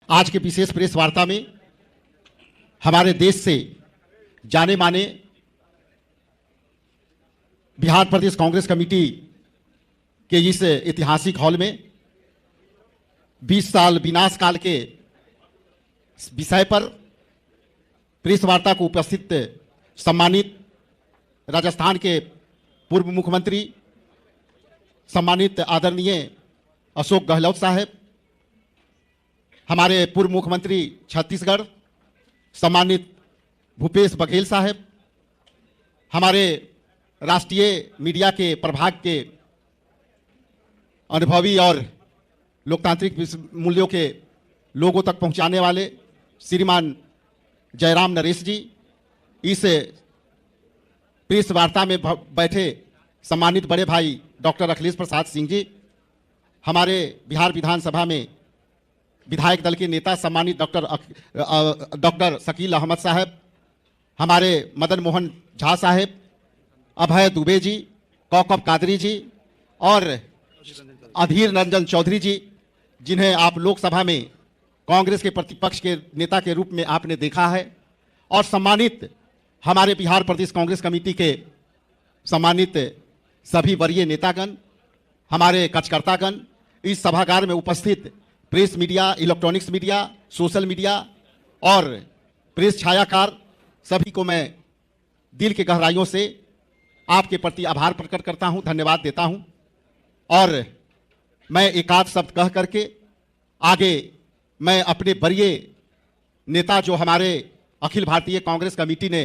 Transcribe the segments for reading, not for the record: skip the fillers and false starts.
आज के विशेष प्रेस वार्ता में हमारे देश से जाने माने बिहार प्रदेश कांग्रेस कमेटी के इस ऐतिहासिक हॉल में 20 साल विनाश काल के विषय पर प्रेस वार्ता को उपस्थित सम्मानित राजस्थान के पूर्व मुख्यमंत्री सम्मानित आदरणीय अशोक गहलोत साहब, हमारे पूर्व मुख्यमंत्री छत्तीसगढ़ सम्मानित भूपेश बघेल साहब, हमारे राष्ट्रीय मीडिया के प्रभाग के अनुभवी और लोकतांत्रिक मूल्यों के लोगों तक पहुंचाने वाले श्रीमान जयराम नरेश जी, इस प्रेस वार्ता में बैठे सम्मानित बड़े भाई डॉक्टर अखिलेश प्रसाद सिंह जी, हमारे बिहार विधानसभा में विधायक दल के नेता सम्मानित डॉक्टर शकील अहमद साहब, हमारे मदन मोहन झा साहब, अभय दुबे जी, कौकब कादरी जी और अधीर रंजन चौधरी जी, जिन्हें आप लोकसभा में कांग्रेस के प्रतिपक्ष के नेता के रूप में आपने देखा है, और सम्मानित हमारे बिहार प्रदेश कांग्रेस कमेटी के सम्मानित सभी वरीय नेतागण, हमारे कार्यकर्तागण, इस सभागार में उपस्थित press media, electronics media, social media और प्रेस छायाकार, सभी को मैं दिल की गहराइयों से आपके प्रति आभार प्रकट करता हूं, धन्यवाद देता हूं। और मैं एक आध शब्द कह करके आगे मैं अपने वरीय नेता जो हमारे अखिल भारतीय कांग्रेस कमेटी ने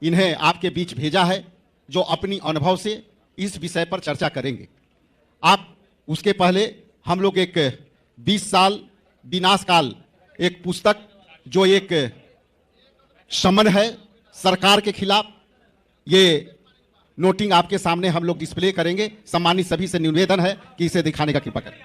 इन्हें आपके बीच भेजा है, जो अपनी अनुभव से इस विषय पर चर्चा करेंगे। आप उसके पहले हम लोग एक 20 साल विनाश काल एक पुस्तक जो एक समन है सरकार के खिलाफ, ये नोटिंग आपके सामने हम लोग डिस्प्ले करेंगे। सम्मानित सभी से निवेदन है कि इसे दिखाने का कृपा करें।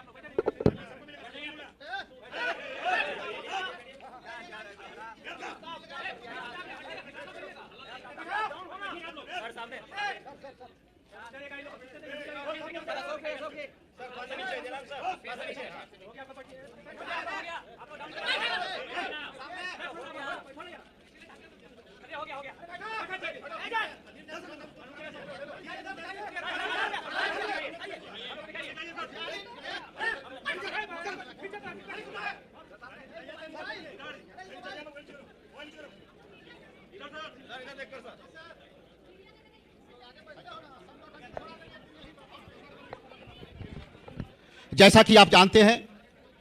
जैसा कि आप जानते हैं,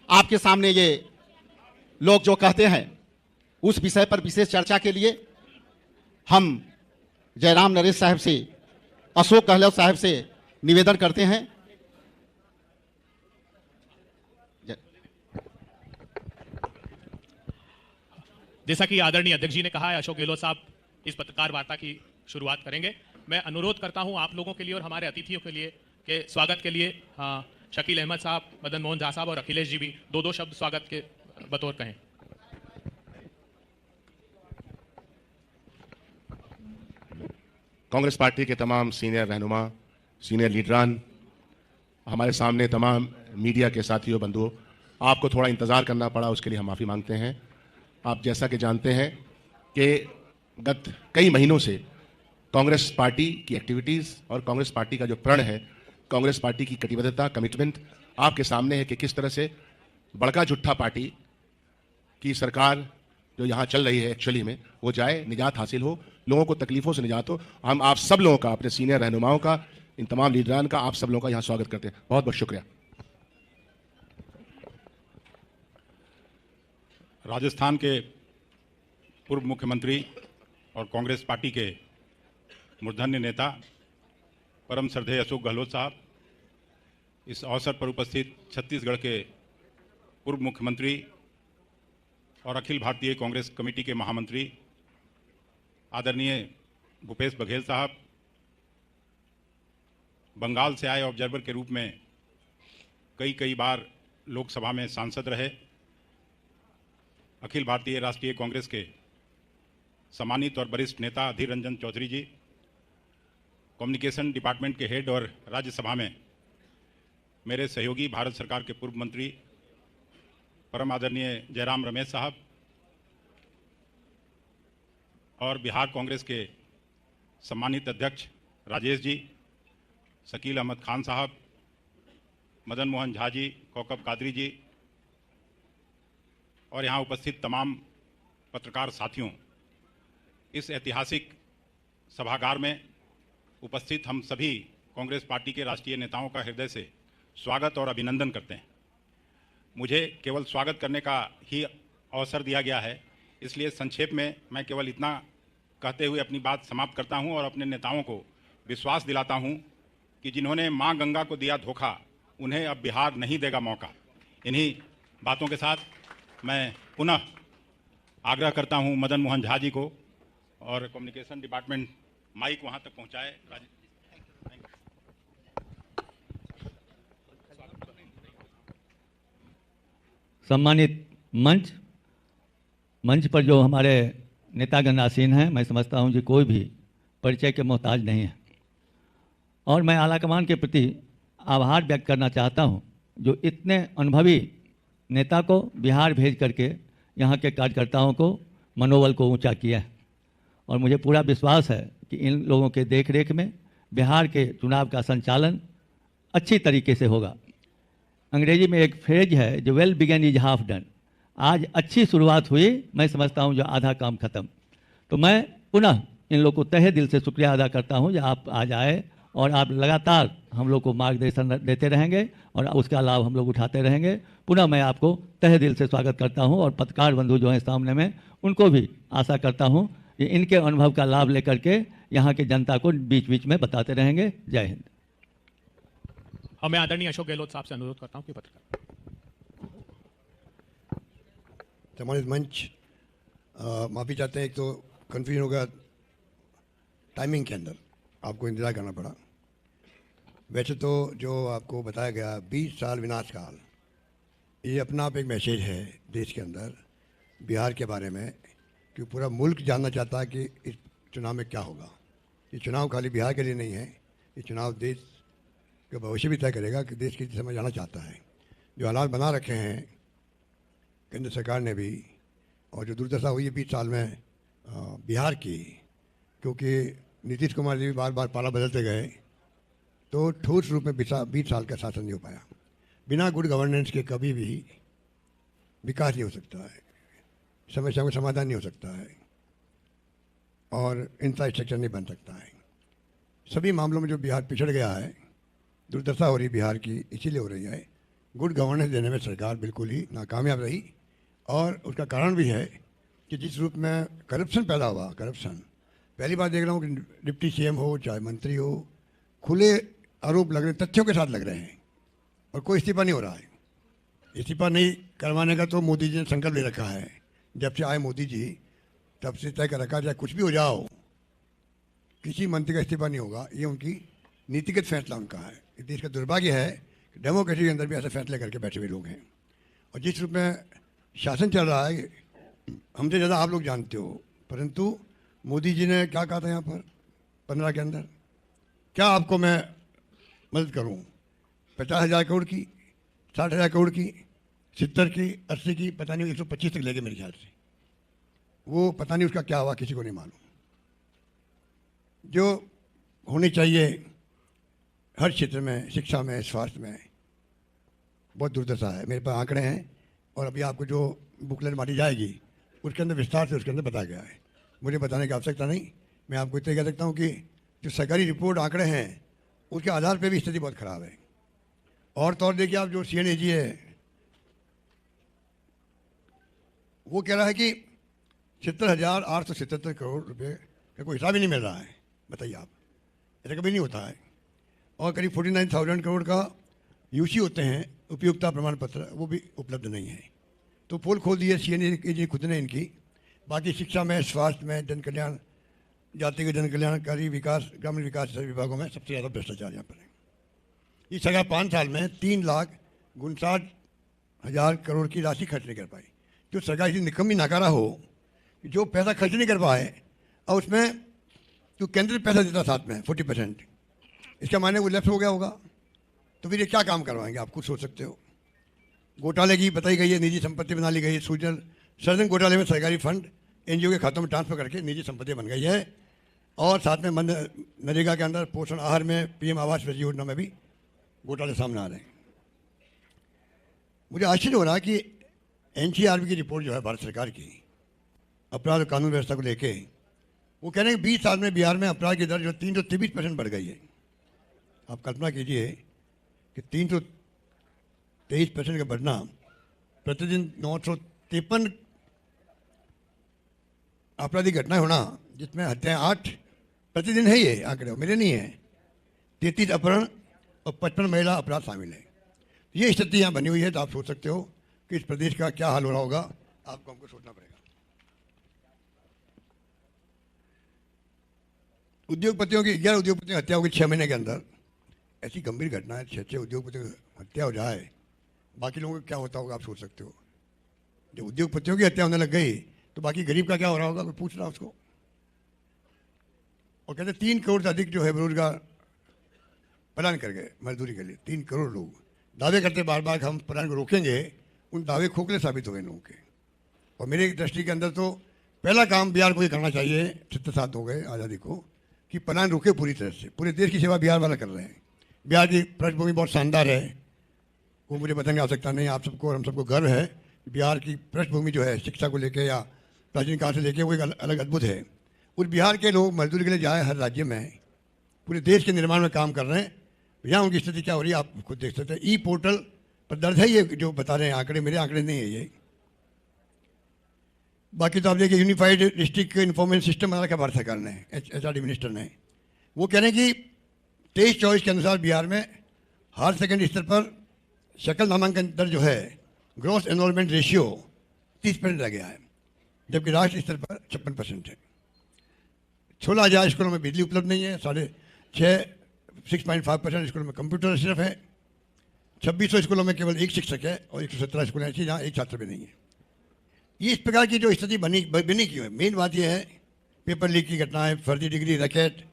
आपके सामने ये लोग जो कहते हैं, उस विषय पर विशेष चर्चा के लिए हम जयराम नरेश साहब से, अशोक गहलोत साहब से निवेदन करते हैं। जैसा कि आदरणीय अध्यक्ष जी ने कहा है, अशोक गहलोत साहब इस पत्रकार वार्ता की शुरुआत करेंगे। मैं अनुरोध करता हूं आप लोगों के लिए और हमारे अतिथियों के लिए के स्वागत के लिए शकील अहमद साहब, मदन मोहन झा साहब और अखिलेश जी भी दो शब्द स्वागत के बतौर कहें। कांग्रेस पार्टी के तमाम सीनियर रहनुमा, सीनियर लीडरान, हमारे सामने तमाम मीडिया के साथियों, बंधुओं, आपको थोड़ा इंतज़ार करना पड़ा, उसके लिए हम माफ़ी मांगते हैं। आप जैसा कि जानते हैं कि गत कई महीनों से कांग्रेस पार्टी की एक्टिविटीज़ और कांग्रेस पार्टी का जो प्रण है, कांग्रेस पार्टी की कटिबद्धता, कमिटमेंट आपके सामने है कि किस तरह से बड़का झुट्ठा पार्टी की सरकार जो यहाँ चल रही है एक्चुअली में वो जाए, निजात हासिल हो, लोगों को तकलीफों से निजात हो। हम आप सब लोगों का, अपने सीनियर रहनुमाओं का, इन तमाम लीडरान का, आप सब लोगों का यहाँ स्वागत करते हैं। बहुत बहुत शुक्रिया। राजस्थान के पूर्व मुख्यमंत्री और कांग्रेस पार्टी के मूर्धन्य नेता परम श्रद्धेय अशोक गहलोत साहब, इस अवसर पर उपस्थित छत्तीसगढ़ के पूर्व मुख्यमंत्री और अखिल भारतीय कांग्रेस कमेटी के महामंत्री आदरणीय भूपेश बघेल साहब, बंगाल से आए ऑब्जर्वर के रूप में कई बार लोकसभा में सांसद रहे, अखिल भारतीय राष्ट्रीय कांग्रेस के सम्मानित और वरिष्ठ नेता अधीर रंजन चौधरी जी, कम्युनिकेशन डिपार्टमेंट के हेड और राज्यसभा में मेरे सहयोगी भारत सरकार के पूर्व मंत्री परम आदरणीय जयराम रमेश साहब और बिहार कांग्रेस के सम्मानित अध्यक्ष राजेश जी, शकील अहमद खान साहब, मदन मोहन झा जी, कौकब कादरी जी और यहाँ उपस्थित तमाम पत्रकार साथियों, इस ऐतिहासिक सभागार में उपस्थित हम सभी कांग्रेस पार्टी के राष्ट्रीय नेताओं का हृदय से स्वागत और अभिनंदन करते हैं। मुझे केवल स्वागत करने का ही अवसर दिया गया है, इसलिए संक्षेप में मैं केवल इतना कहते हुए अपनी बात समाप्त करता हूं और अपने नेताओं को विश्वास दिलाता हूं कि जिन्होंने मां गंगा को दिया धोखा, उन्हें अब बिहार नहीं देगा मौका। इन्हीं बातों के साथ मैं पुनः आग्रह करता हूं मदन मोहन झा जी को और कम्युनिकेशन डिपार्टमेंट माइक वहां तक पहुंचाए। सम्मानित मंच पर जो हमारे नेतागण आसीन हैं, मैं समझता हूं कि कोई भी परिचय के मोहताज नहीं है और मैं आलाकमान के प्रति आभार व्यक्त करना चाहता हूं जो इतने अनुभवी नेता को बिहार भेज करके यहाँ के कार्यकर्ताओं को मनोबल को ऊंचा किया है और मुझे पूरा विश्वास है कि इन लोगों के देखरेख में बिहार के चुनाव का संचालन अच्छी तरीके से होगा। अंग्रेजी में एक फ्रेज है जो well begun is half done. आज अच्छी शुरुआत हुई, मैं समझता हूं जो आधा काम खत्म। तो मैं पुनः इन लोग को तहे दिल से शुक्रिया अदा करता हूं जो आप आज आए और आप लगातार हम लोग को मार्गदर्शन देते रहेंगे और उसका लाभ हम लोग उठाते रहेंगे। पुनः मैं आपको तहे दिल से स्वागत करता हूं और पत्रकार बंधु जो हैं सामने में, उनको भी आशा करता हूं कि इनके अनुभव का लाभ लेकर के यहाँ की जनता को बीच बीच में बताते रहेंगे। जय हिंद। मैं आदरणीय अशोक गहलोत साहब से अनुरोध करता हूं कि पत्रकार सम्मानित मंच, माफ़ी चाहते हैं, एक तो कन्फ्यूजन होगा टाइमिंग के अंदर, आपको इंतजार करना पड़ा। वैसे तो जो आपको बताया गया 20 साल विनाश काल, ये अपना आप एक मैसेज है देश के अंदर बिहार के बारे में कि पूरा मुल्क जानना चाहता है कि इस चुनाव में क्या होगा। ये चुनाव खाली बिहार के लिए नहीं है, ये चुनाव देश का भविष्य भी तय करेगा कि देश किस दिशा में जाना चाहता है। जो हालात बना रखे हैं केंद्र सरकार ने भी और जो दुर्दशा हुई है 20 साल में बिहार की, क्योंकि नीतीश कुमार जी भी बार बार पाला बदलते गए तो ठोस रूप में 20 साल का शासन नहीं हो पाया। बिना गुड गवर्नेंस के कभी भी विकास नहीं हो सकता है, समस्याओं का समाधान नहीं हो सकता है और इंफ्रास्ट्रक्चर नहीं बन सकता है। सभी मामलों में जो बिहार पिछड़ गया है, दुर्दशा हो रही बिहार की, इसीलिए हो रही है। गुड गवर्नेंस देने में सरकार बिल्कुल ही नाकामयाब रही और उसका कारण भी है कि जिस रूप में करप्शन पैदा हुआ, करप्शन पहली बार देख रहा हूँ कि डिप्टी सीएम हो चाहे मंत्री हो, खुले आरोप लग रहे, तथ्यों के साथ लग रहे हैं और कोई इस्तीफा नहीं हो रहा है। इस्तीफा नहीं करवाने का तो मोदी जी ने संकल्प ले रखा है। जब से आए मोदी जी तब से तय कर रखा, चाहे कुछ भी हो जाओ किसी मंत्री का इस्तीफा नहीं होगा। ये उनकी नीतिगत फैसला उनका है। इस देश का दुर्भाग्य है कि डेमोक्रेसी के अंदर भी ऐसे फैसले करके बैठे हुए लोग हैं और जिस रूप में शासन चल रहा है हमसे ज़्यादा आप लोग जानते हो, परंतु मोदी जी ने क्या कहा था यहाँ पर 15 के अंदर, क्या आपको मैं मदद करूँ, 50,000 करोड़ की, 60,000 करोड़ की, 70 की, 80 की, पता नहीं 125 तक ले गए मेरे ख्याल से। वो पता नहीं उसका क्या हुआ, किसी को नहीं मालूम। जो होनी चाहिए हर क्षेत्र में, शिक्षा में, स्वास्थ्य में, बहुत दुर्दशा है। मेरे पास आंकड़े हैं और अभी आपको जो बुकलेट बांटी जाएगी उसके अंदर विस्तार से उसके अंदर बताया गया है। मुझे बताने की आवश्यकता नहीं, मैं आपको इतना कह सकता हूँ कि जो सरकारी रिपोर्ट आंकड़े हैं उसके आधार पर भी स्थिति बहुत ख़राब है। और तो और देखिए, आप जो CNAG है वो कह रहा है कि 70,877 करोड़ रुपए का कोई हिसाब ही नहीं मिल रहा है। बताइए आप, ऐसा कभी नहीं होता है। और करीब 49,000 करोड़ का UC होते हैं, उपयोगिता प्रमाण पत्र, वो भी उपलब्ध नहीं है। तो पोल खोल दिए CNAG खुद ने इनकी। बाकी शिक्षा में, स्वास्थ्य में, जन कल्याण, जातिगत जन कल्याणकारी विकास, ग्रामीण विकास सभी विभागों में सबसे ज़्यादा भ्रष्टाचार यहाँ पर है। इस सरकार 5 साल में 3,59,000 करोड़ की राशि खर्च नहीं कर पाई। जो सरकार इतनी निकम्मी नाकारा हो कि जो पैसा खर्च नहीं कर पाए और उसमें जो केंद्र पैसा देता साथ में 40%, इसका मायने वो लेफ्ट हो गया होगा। तो फिर ये क्या काम करवाएंगे, आप खुद सोच सकते हो। घोटाले की बताई गई है, निजी संपत्ति बना ली गई है। सृजन घोटाले में सरकारी फंड एनजीओ के खातों में ट्रांसफर करके निजी संपत्ति बन गई है। और साथ में मनरेगा के अंदर पोषण आहार में, पीएम आवास योजना में भी घोटाले सामने आ रहे हैं। मुझे आश्चर्य हो रहा है कि एनसीआरबी की रिपोर्ट जो है भारत सरकार की अपराध और कानून व्यवस्था को लेके, वो कह रहे हैं 20 साल में बिहार में अपराध की दर जो 323% बढ़ गई है। आप कल्पना कीजिए कि 323% का बढ़ना, प्रतिदिन 953 आपराधिक घटनाएं होना, जिसमें हत्याएं 8 प्रतिदिन है। ये आंकड़े मेरे नहीं है। 33 अपहरण और 55 महिला अपराध शामिल है। ये स्थिति यहाँ बनी हुई है, तो आप सोच सकते हो कि इस प्रदेश का क्या हाल हो रहा होगा। आपको हमको सोचना पड़ेगा। उद्योगपतियों की 11 उद्योगपतियों की हत्या होगी 6 महीने के अंदर। ऐसी गंभीर घटना है, 6 उद्योगपतियों की हत्या हो जाए, बाकी लोगों का क्या होता होगा आप सोच सकते हो। जब उद्योगपतियों की हत्या होने लग गई तो बाकी गरीब का क्या हो रहा होगा, कोई पूछ रहा उसको। और कहते 3 करोड़ से अधिक जो है बेरोजगार पलायन कर गए मजदूरी के लिए। 3 करोड़ लोग दावे करते बार बार हम पलायन को रोकेंगे, उन दावे खोखले साबित हो गए लोगों के। और मेरे दृष्टि के अंदर तो पहला काम बिहार को ये करना चाहिए, 70 साल हो गए आज़ादी को, कि पलायन रुके पूरी तरह से। पूरे देश की सेवा बिहार वाला कर रहे हैं। बिहार की पृष्ठभूमि बहुत शानदार है, वो मुझे बताने की आवश्यकता नहीं। आप सबको और हम सबको गर्व है कि बिहार की पृष्ठभूमि जो है शिक्षा को लेकर या प्राचीन काल से लेकर वो एक अलग अद्भुत है। उस बिहार के लोग मजदूरी के लिए जाए हर राज्य में, पूरे देश के निर्माण में काम कर रहे हैं। यहाँ उनकी स्थिति क्या हो रही है आप खुद देख सकते हैं। ई पोर्टल पर दर्ज है ये जो बता रहे हैं आंकड़े, मेरे आंकड़े नहीं है ये। बाकी तो आप देखिए यूनिफाइड डिस्ट्रिक्ट इन्फॉर्मेशन सिस्टम बना रखा भारत सरकार ने, HRD मिनिस्टर ने। वो कह रहे हैं कि 23-24 के अनुसार बिहार में हायर सेकेंडरी स्तर पर शकल नामांकन दर जो है, ग्रॉस एनरोलमेंट रेशियो 30% रह गया है, जबकि राष्ट्रीय स्तर पर 56% है। 16,000 स्कूलों में बिजली उपलब्ध नहीं है, 6.5% स्कूलों में कंप्यूटर सिर्फ है, 2600 स्कूलों में केवल एक शिक्षक है और 117 स्कूल ऐसी जहाँ एक छात्र भी नहीं है। ये इस प्रकार की जो स्थिति बनी क्यों है? मेन बात यह है पेपर लीक की घटनाएं, फर्जी डिग्री, रैकेट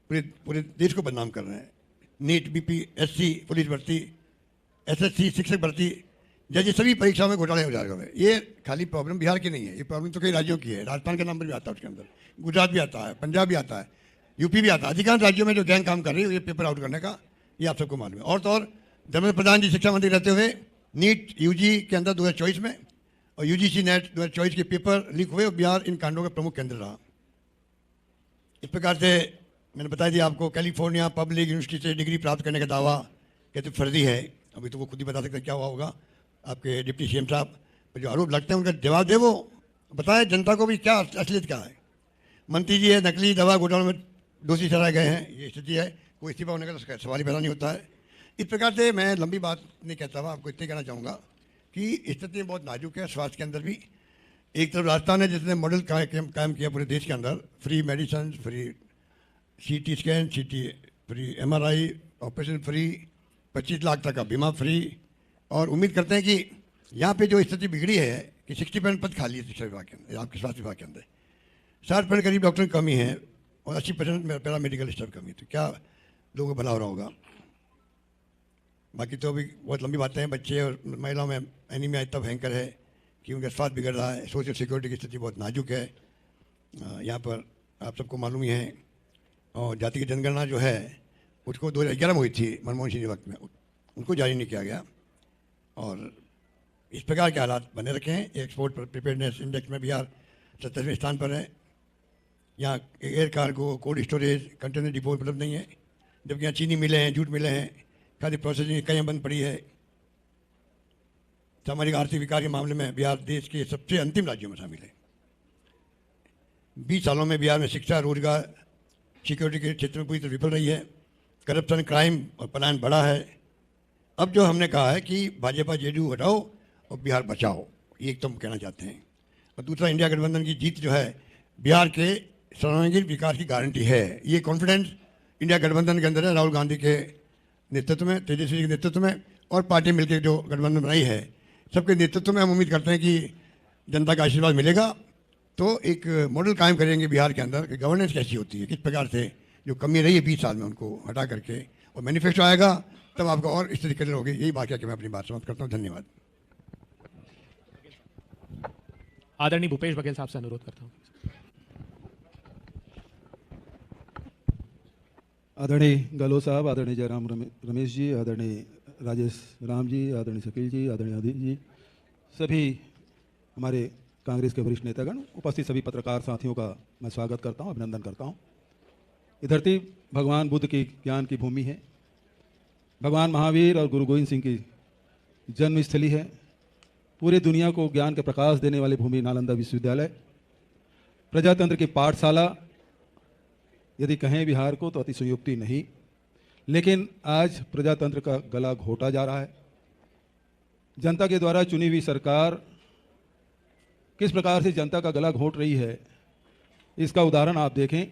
पूरे देश को बदनाम कर रहे हैं। नीट, BPSC, पुलिस भर्ती, SSC, शिक्षक भर्ती जैसे सभी परीक्षाओं में घोटाले हो जा रहे हैं। ये खाली प्रॉब्लम बिहार की नहीं है, ये प्रॉब्लम तो कई राज्यों की है। राजस्थान का नंबर भी आता है उसके अंदर, गुजरात भी आता है, पंजाब भी आता है, यूपी भी आता है। अधिकांश राज्यों में जो गैंग काम कर रही है ये पेपर आउट करने का, ये आप सबको मालूम है। और तो और धर्मेंद्र प्रधान जी शिक्षा मंत्री रहते हुए नीट UG के अंदर 2024 में और UGC नेट 2024 के पेपर लीक हुए और बिहार इन कांडों का प्रमुख केंद्र रहा। इस प्रकार से मैंने बता दिया आपको, कैलिफोर्निया पब्लिक यूनिवर्सिटी से डिग्री प्राप्त करने का दावा कहते फर्जी है। अभी तो वो खुद ही बता सकते क्या हुआ होगा। आपके डिप्टी CM साहब पर जो आरोप लगते हैं उनका जवाब दे, वो बताए जनता को भी क्या असलियत क्या है। मंत्री जी है नकली दवा घोटालों में दोषी ठहराए गए हैं, ये स्थिति है। कोई इस्तीफा होने का तो सवाल ही पैदा नहीं होता है। इस प्रकार से मैं लंबी बात नहीं कहता हुआ आपको इतने कहना चाहूँगा कि स्थिति बहुत नाजुक है। स्वास्थ्य के अंदर भी एक तरफ राजस्थान है जिसने मॉडल कायम किया पूरे देश के अंदर, free medicine, free CT scan, free MRI operation free, 25 lakh तक का बीमा फ्री। और उम्मीद करते हैं कि यहाँ पे जो स्थिति बिगड़ी है कि 60% पद खाली है शिक्षा विभाग के अंदर, आपके स्वास्थ्य विभाग के अंदर 60% करीब डॉक्टर की कमी है और 80% पैरा मेडिकल स्टाफ कमी है। तो क्या लोगों को भला हो रहा होगा। बाकी तो अभी बहुत लंबी बातें हैं। बच्चे और महिलाओं में एनीमिया इतना भयंकर है कि उनका स्वास्थ्य बिगड़ रहा है। सोशल सिक्योरिटी की स्थिति बहुत नाजुक है यहाँ पर, आप सबको मालूम ही है। और जाति की जनगणना जो है उसको 2011 में हुई थी मनमोहन सिंह के वक्त में, उनको जारी नहीं किया गया। और इस प्रकार के हालात बने रखे हैं। एक्सपोर्ट प्रिपेयरनेस इंडेक्स में बिहार 70वें स्थान पर है। यहाँ air cargo, cold storage, container depot उपलब्ध नहीं है, जबकि यहाँ चीनी मिले हैं, जूट मिले हैं, खाली प्रोसेसिंग इकाइयाँ बंद पड़ी है। सामाजिक आर्थिक विकास के मामले में बिहार देश के सबसे अंतिम राज्यों में शामिल है। 20 सालों में बिहार में शिक्षा, रोजगार, सिक्योरिटी के क्षेत्र में पूरी तरह विफल रही है। करप्शन, क्राइम और पलायन बढ़ा है। अब जो हमने कहा है कि भाजपा JDU हटाओ और बिहार बचाओ, ये एक तो हम कहना चाहते हैं। और दूसरा, इंडिया गठबंधन की जीत जो है बिहार के सर्वांगीण विकास की गारंटी है। ये कॉन्फिडेंस इंडिया गठबंधन के अंदर है, राहुल गांधी के नेतृत्व में, तेजस्वी के नेतृत्व में और पार्टी मिलकर जो गठबंधन बनाई है सबके नेतृत्व में। हम उम्मीद करते हैं कि जनता का आशीर्वाद मिलेगा तो एक मॉडल कायम करेंगे बिहार के अंदर कि गवर्नेंस कैसी होती है, किस प्रकार से जो कमी रही है 20 साल में उनको हटा करके, और मैनिफेस्टो आएगा तब आपको और स्थिति क्लियर होगी। यही बात है कि मैं अपनी बात समाप्त करता हूँ। धन्यवाद। आदरणीय भूपेश बघेल साहब से अनुरोध करता हूँ। आदरणीय गहलोत साहब, आदरणीय जयराम रमेश जी, आदरणीय राजेश राम जी, आदरणीय शकील जी, आदरणीय अधीर जी, सभी हमारे कांग्रेस के वरिष्ठ नेतागण, उपस्थित सभी पत्रकार साथियों का मैं स्वागत करता हूं, अभिनंदन करता हूं। ये धरती भगवान बुद्ध की ज्ञान की भूमि है, भगवान महावीर और गुरु गोविंद सिंह की जन्मस्थली है। पूरे दुनिया को ज्ञान के प्रकाश देने वाली भूमि नालंदा विश्वविद्यालय, प्रजातंत्र की पाठशाला यदि कहें बिहार को तो अतिशयोक्ति नहीं, लेकिन आज प्रजातंत्र का गला घोटा जा रहा है। जनता के द्वारा चुनी हुई सरकार किस प्रकार से जनता का गला घोट रही है, इसका उदाहरण आप देखें।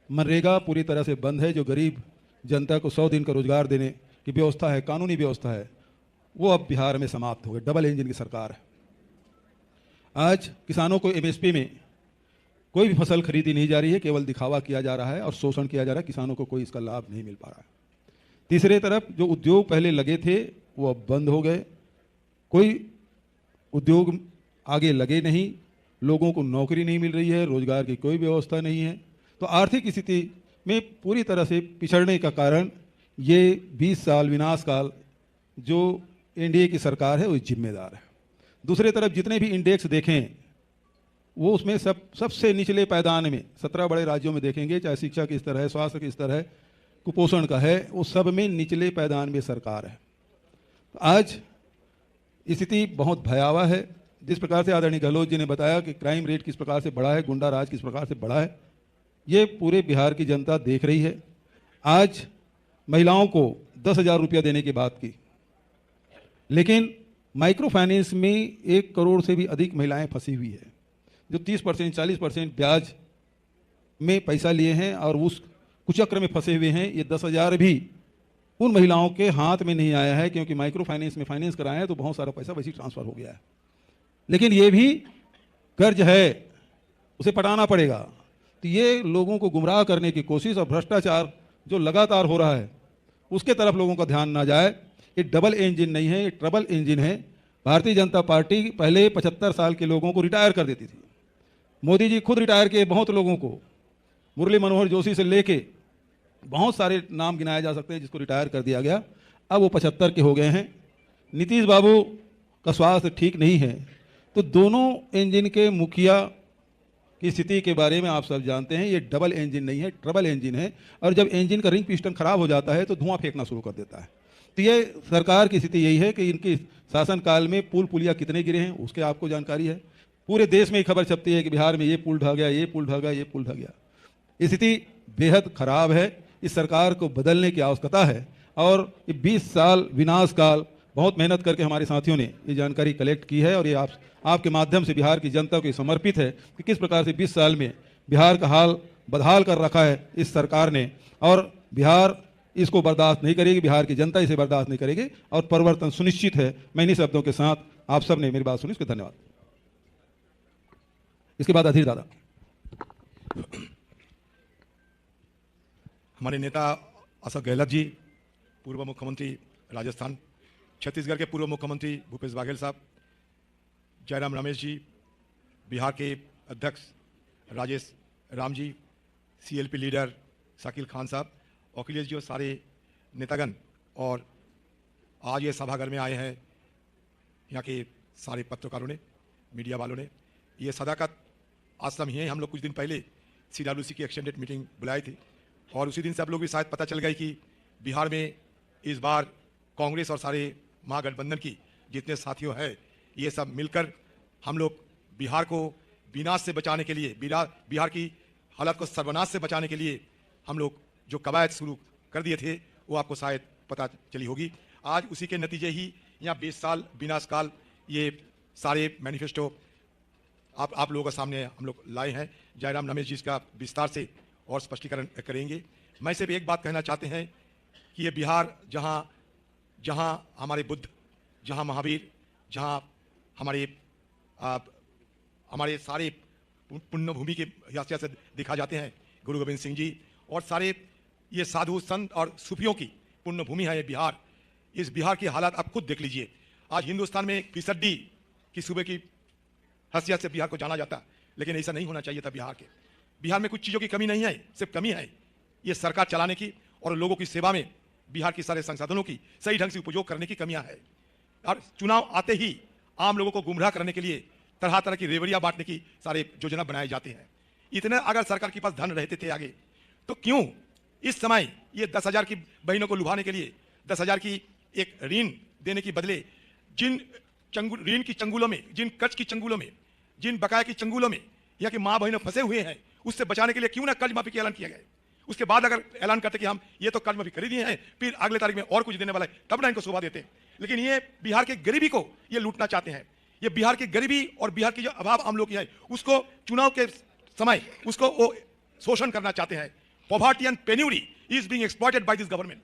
मनरेगा पूरी तरह से बंद है, जो गरीब जनता को 100 दिन का रोजगार देने की व्यवस्था है, कानूनी व्यवस्था है, वो अब बिहार में समाप्त हो गई। डबल इंजन की सरकार है। आज किसानों को एमएसपी में कोई भी फसल खरीदी नहीं जा रही है, केवल दिखावा किया जा रहा है और शोषण किया जा रहा है। किसानों को कोई इसका लाभ नहीं मिल पा रहा है। तीसरे तरफ जो उद्योग पहले लगे थे वो अब बंद हो गए, कोई उद्योग आगे लगे नहीं, लोगों को नौकरी नहीं मिल रही है, रोजगार की कोई व्यवस्था नहीं है। तो आर्थिक स्थिति में पूरी तरह से पिछड़ने का कारण ये 20 साल विनाश काल जो एनडीए की सरकार है वो जिम्मेदार है। दूसरे तरफ जितने भी इंडेक्स देखें वो उसमें सबसे निचले पायदान में 17 बड़े राज्यों में देखेंगे, चाहे शिक्षा की स्तर है, स्वास्थ्य की स्तर है, कुपोषण का है, वो सब में निचले पायदान में सरकार है। आज स्थिति बहुत भयावह है। जिस प्रकार से आदरणीय गहलोत जी ने बताया कि क्राइम रेट किस प्रकार से बढ़ा है, गुंडा राज किस प्रकार से बढ़ा है, ये पूरे बिहार की जनता देख रही है। आज महिलाओं को 10,000 रुपया देने की बात की, लेकिन माइक्रो फाइनेंस में 1 करोड़ से भी अधिक महिलाएं फंसी हुई है, जो 30% 40% ब्याज में पैसा लिए हैं और उस कुचक्र में फंसे हुए हैं। ये 10,000 भी उन महिलाओं के हाथ में नहीं आया है, क्योंकि माइक्रो फाइनेंस में फाइनेंस कराया है तो बहुत सारा पैसा वैसे ट्रांसफर हो गया है। लेकिन ये भी कर्ज है, उसे पटाना पड़ेगा। तो ये लोगों को गुमराह करने की कोशिश और भ्रष्टाचार जो लगातार हो रहा है उसके तरफ लोगों का ध्यान ना जाए। ये डबल इंजन नहीं है, ये ट्रबल इंजन है। भारतीय जनता पार्टी पहले 75 साल के लोगों को रिटायर कर देती थी। मोदी जी खुद रिटायर किए बहुत लोगों को, मुरली मनोहर जोशी से लेके बहुत सारे नाम गिनाए जा सकते हैं जिसको रिटायर कर दिया गया। अब वो 75 के हो गए हैं। नीतीश बाबू का स्वास्थ्य ठीक नहीं है। तो दोनों इंजन के मुखिया की स्थिति के बारे में आप सब जानते हैं। ये डबल इंजन नहीं है, ट्रबल इंजन है। और जब इंजन का रिंग पिस्टन खराब हो जाता है तो धुआं फेंकना शुरू कर देता है। तो ये सरकार की स्थिति यही है कि इनकी शासनकाल में पुल पुलिया कितने गिरे हैं उसके आपको जानकारी है। पूरे देश में ही खबर छपती है कि बिहार में ये पुल ढह गया, ये पुल ढह गया, ये पुल ढह गया। स्थिति बेहद खराब है। इस सरकार को बदलने की आवश्यकता है। और ये 20 साल विनाश काल बहुत मेहनत करके हमारे साथियों ने ये जानकारी कलेक्ट की है और ये आपके माध्यम से बिहार की जनता को समर्पित है कि किस प्रकार से 20 साल में बिहार का हाल बदहाल कर रखा है इस सरकार ने। और बिहार इसको बर्दाश्त नहीं करेगी, बिहार की जनता इसे बर्दाश्त नहीं करेगी और परिवर्तन सुनिश्चित है। मैं इन्हीं शब्दों के साथ आप सब ने मेरी बात सुनी, उसके धन्यवाद। इसके बाद अधीर दादा। हमारे नेता अशोक गहलोत जी, पूर्व मुख्यमंत्री राजस्थान, छत्तीसगढ़ के पूर्व मुख्यमंत्री भूपेश बघेल साहब, जयराम रमेश जी, बिहार के अध्यक्ष राजेश राम जी, सीएलपी लीडर शकील खान साहब, अखिलेश जी और सारे नेतागण, और आज ये सभागार में आए हैं यहाँ के सारे पत्रकारों ने, मीडिया वालों ने। ये सदाकत आश्रम ही है। हम लोग कुछ दिन पहले CWC की एक्सटेंडेड मीटिंग बुलाई थी और उसी दिन से आप लोग भी शायद पता चल गई कि बिहार में इस बार कांग्रेस और सारे महागठबंधन की जितने साथियों हैं ये सब मिलकर हम लोग बिहार को विनाश से बचाने के लिए, बिहार की हालत को सर्वनाश से बचाने के लिए हम लोग जो कवायद शुरू कर दिए थे वो आपको शायद पता चली होगी। आज उसी के नतीजे ही यहाँ 20 साल विनाश काल ये सारे मैनिफेस्टो आप लोगों के सामने हम लोग लाए हैं। जयराम रमेश जी इसका विस्तार से और स्पष्टीकरण करेंगे। मैं सिर्फ एक बात कहना चाहते हैं कि ये बिहार जहाँ हमारे बुद्ध, जहाँ महावीर, जहाँ हमारे सारे पुण्य भूमि के हैसियत से दिखा जाते हैं गुरु गोविंद सिंह जी और सारे ये साधु संत और सूफियों की पुण्य भूमि है ये बिहार। इस बिहार की हालात आप खुद देख लीजिए। आज हिंदुस्तान में एक फिसड्डी की सूबे की हैसियत से बिहार को जाना जाता, लेकिन ऐसा नहीं होना चाहिए था बिहार के। बिहार में कुछ चीज़ों की कमी नहीं है, सिर्फ कमी है ये सरकार चलाने की और लोगों की सेवा में बिहार के सारे संसाधनों की सही ढंग से उपयोग करने की कमियां है। और चुनाव आते ही आम लोगों को गुमराह करने के लिए तरह तरह की रेवड़ियां बांटने की सारे योजना बनाए जाते हैं। इतने अगर सरकार के पास धन रहते थे आगे, तो क्यों इस समय ये 10,000 की बहनों को लुभाने के लिए 10,000 की एक ऋण देने के बदले जिन ऋण की चंगुलों में, जिन कर्ज की चंगुलों में, जिन बकाया की चंगुलों में यहाँ की माँ बहनों फंसे हुए हैं, उससे बचाने के लिए क्यों ना कर्ज माफी का ऐलान किया गया। उसके बाद अगर ऐलान करते कि हम ये तो कर्ज माफी कर दिए हैं, फिर अगले तारीख में और कुछ देने वाला है, तब ना इनको शोभा देते। लेकिन ये बिहार के गरीबी को ये लूटना चाहते हैं। ये बिहार की गरीबी और बिहार की जो अभाव हम लोग की है, उसको चुनाव के समय उसको वो शोषण करना चाहते हैं। Poverty and penury is being exploited by this government,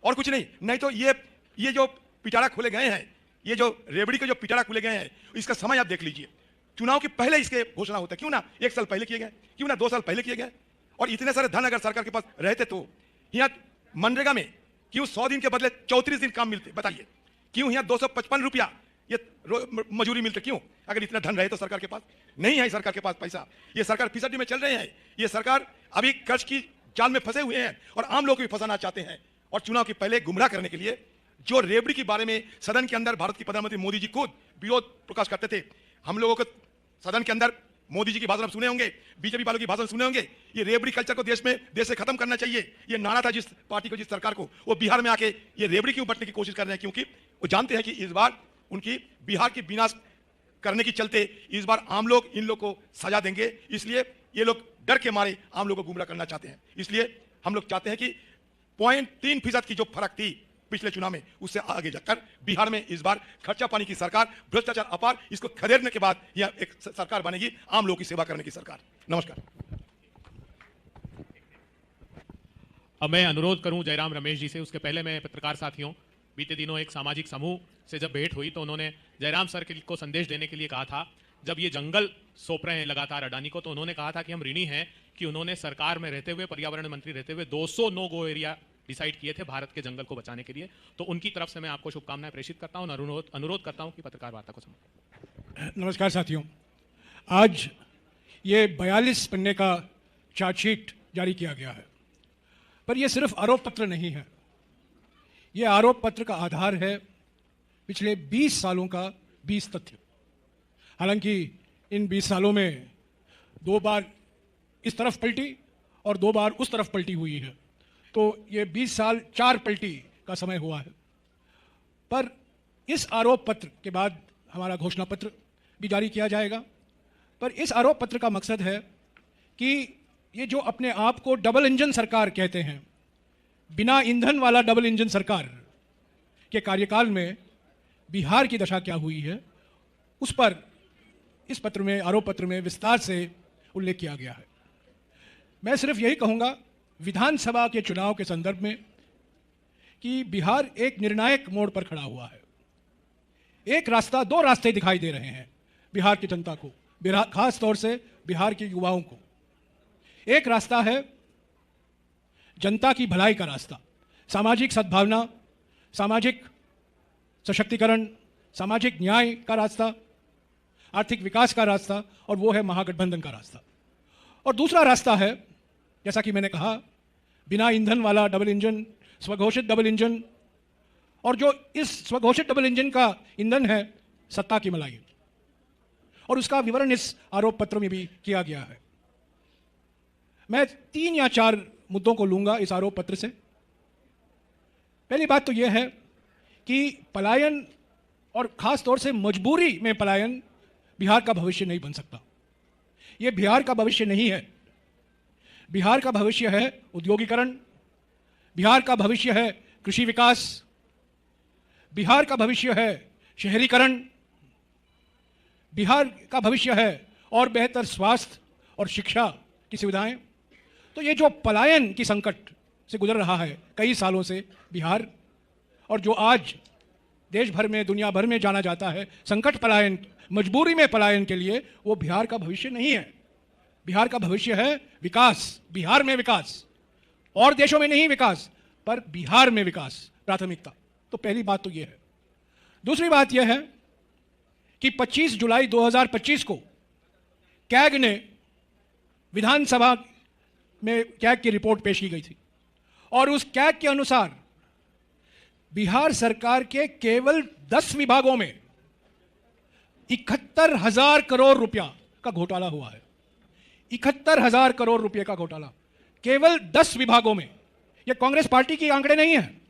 और कुछ नहीं। नहीं तो ये जो पिटारा खोले गए हैं, ये जो रेवड़ी के जो पिटारा खोले गए हैं, इसका समय आप देख लीजिए। चुनाव के पहले इसके घोषणा होता है, क्यों ना 1 साल पहले किए गए, क्यों ना 2 साल पहले किए गए। और इतने सारे धन अगर सरकार के पास रहते तो यहाँ मनरेगा में क्यों 100 दिन के बदले 34 दिन काम मिलते, बताइए। क्यों यहाँ 255 रुपया ये मजूरी मिलते, क्यों? अगर इतना धन रहे तो सरकार के पास नहीं है। सरकार के पास पैसा, ये सरकार फिसड्डी में चल रहे हैं। ये सरकार अभी कर्ज की जाल में फंसे हुए हैं और आम लोग भी फंसाना चाहते हैं। और चुनाव के पहले गुमराह करने के लिए जो रेवड़ी के बारे में सदन के अंदर भारत के प्रधानमंत्री मोदी जी खुद विरोध प्रकाश करते थे। हम लोगों को सदन के अंदर मोदी जी की भाषण सुने होंगे, बीजेपी वालों की भाषण सुने होंगे। ये रेवड़ी कल्चर को देश से खत्म करना चाहिए, ये नारा था जिस पार्टी को, जिस सरकार को। वो बिहार में आके ये रेवड़ी क्यों बंटने की कोशिश कर रहे हैं? क्योंकि वो जानते हैं कि इस बार उनकी बिहार की विनाश करने की चलते इस बार आम लोग इन लोग को सजा देंगे। इसलिए ये लोग डर के मारे आम लोगों को गुमराह करना चाहते हैं। इसलिए हम लोग चाहते हैं कि 0.3% की जो फर्क थी पिछले चुनाव में, उससे आगे जाकर बिहार में इस बार खर्चा पानी की सरकार, भ्रष्टाचार अपार, इसको खदेड़ने के बाद यह एक सरकार बनेगी आम लोगों की सेवा करने की सरकार। नमस्कार। अब मैं अनुरोध करूं जयराम रमेश जी से। उसके पहले मैं पत्रकार साथियों, बीते दिनों एक सामाजिक समूह से जब भेंट हुई तो उन्होंने जयराम सर को संदेश देने के लिए कहा था। जब ये जंगल सौंप रहे हैं लगातार अडानी को, तो उन्होंने कहा था कि हम ऋणी हैं कि उन्होंने सरकार में रहते हुए, पर्यावरण मंत्री रहते हुए 200 नो गो एरिया डिसाइड किए थे भारत के जंगल को बचाने के लिए। तो उनकी तरफ से मैं आपको शुभकामनाएं प्रेषित करता हूं और अनुरोध करता हूं कि पत्रकार वार्ता को सुनें। नमस्कार साथियों, आज ये 42 पन्ने का चार्जशीट जारी किया गया है, पर यह सिर्फ आरोप पत्र नहीं है। यह आरोप पत्र का आधार है पिछले 20 सालों का 20 तथ्य। हालांकि इन 20 सालों में 2 बार इस तरफ पलटी और 2 बार उस तरफ पलटी हुई है, तो ये 20 साल 4 पलटी का समय हुआ है। पर इस आरोप पत्र के बाद हमारा घोषणा पत्र भी जारी किया जाएगा। पर इस आरोप पत्र का मकसद है कि ये जो अपने आप को डबल इंजन सरकार कहते हैं, बिना ईंधन वाला डबल इंजन सरकार के कार्यकाल में बिहार की दशा क्या हुई है, उस पर इस पत्र में, आरोप पत्र में विस्तार से उल्लेख किया गया है। मैं सिर्फ यही कहूँगा विधानसभा के चुनाव के संदर्भ में कि बिहार एक निर्णायक मोड़ पर खड़ा हुआ है। एक रास्ता, 2 रास्ते दिखाई दे रहे हैं बिहार की जनता को, खास तौर से बिहार के युवाओं को। एक रास्ता है जनता की भलाई का रास्ता, सामाजिक सद्भावना, सामाजिक सशक्तिकरण, सामाजिक न्याय का रास्ता, आर्थिक विकास का रास्ता, और वो है महागठबंधन का रास्ता। और दूसरा रास्ता है, जैसा कि मैंने कहा, बिना ईंधन वाला डबल इंजन, स्वघोषित डबल इंजन, और जो इस स्वघोषित डबल इंजन का ईंधन है सत्ता की मलाई, और उसका विवरण इस आरोप पत्र में भी किया गया है। मैं 3 या 4 मुद्दों को लूंगा इस आरोप पत्र से। पहली बात तो यह है कि पलायन, और खास तौर से मजबूरी में पलायन, बिहार का भविष्य नहीं बन सकता। यह बिहार का भविष्य नहीं है। बिहार का भविष्य है औद्योगिकरण, बिहार का भविष्य है कृषि विकास, बिहार का भविष्य है शहरीकरण, बिहार का भविष्य है और बेहतर स्वास्थ्य और शिक्षा की सुविधाएं। तो ये जो पलायन की संकट से गुजर रहा है कई सालों से बिहार, और जो आज देश भर में, दुनिया भर में जाना जाता है संकट पलायन, मजबूरी में पलायन के लिए, वो बिहार का भविष्य नहीं है। बिहार का भविष्य है विकास, बिहार में विकास, और देशों में नहीं विकास, पर बिहार में विकास प्राथमिकता। तो पहली बात तो यह है। दूसरी बात यह है कि 25 जुलाई 2025 को कैग ने विधानसभा में कैग की रिपोर्ट पेश की गई थी और उस कैग के अनुसार बिहार सरकार के केवल 10 विभागों में 71,000 करोड़ रुपया का घोटाला हुआ है। 71,000 करोड़ रुपए का घोटाला केवल 10 विभागों में। यह कांग्रेस पार्टी के आंकड़े नहीं हैं,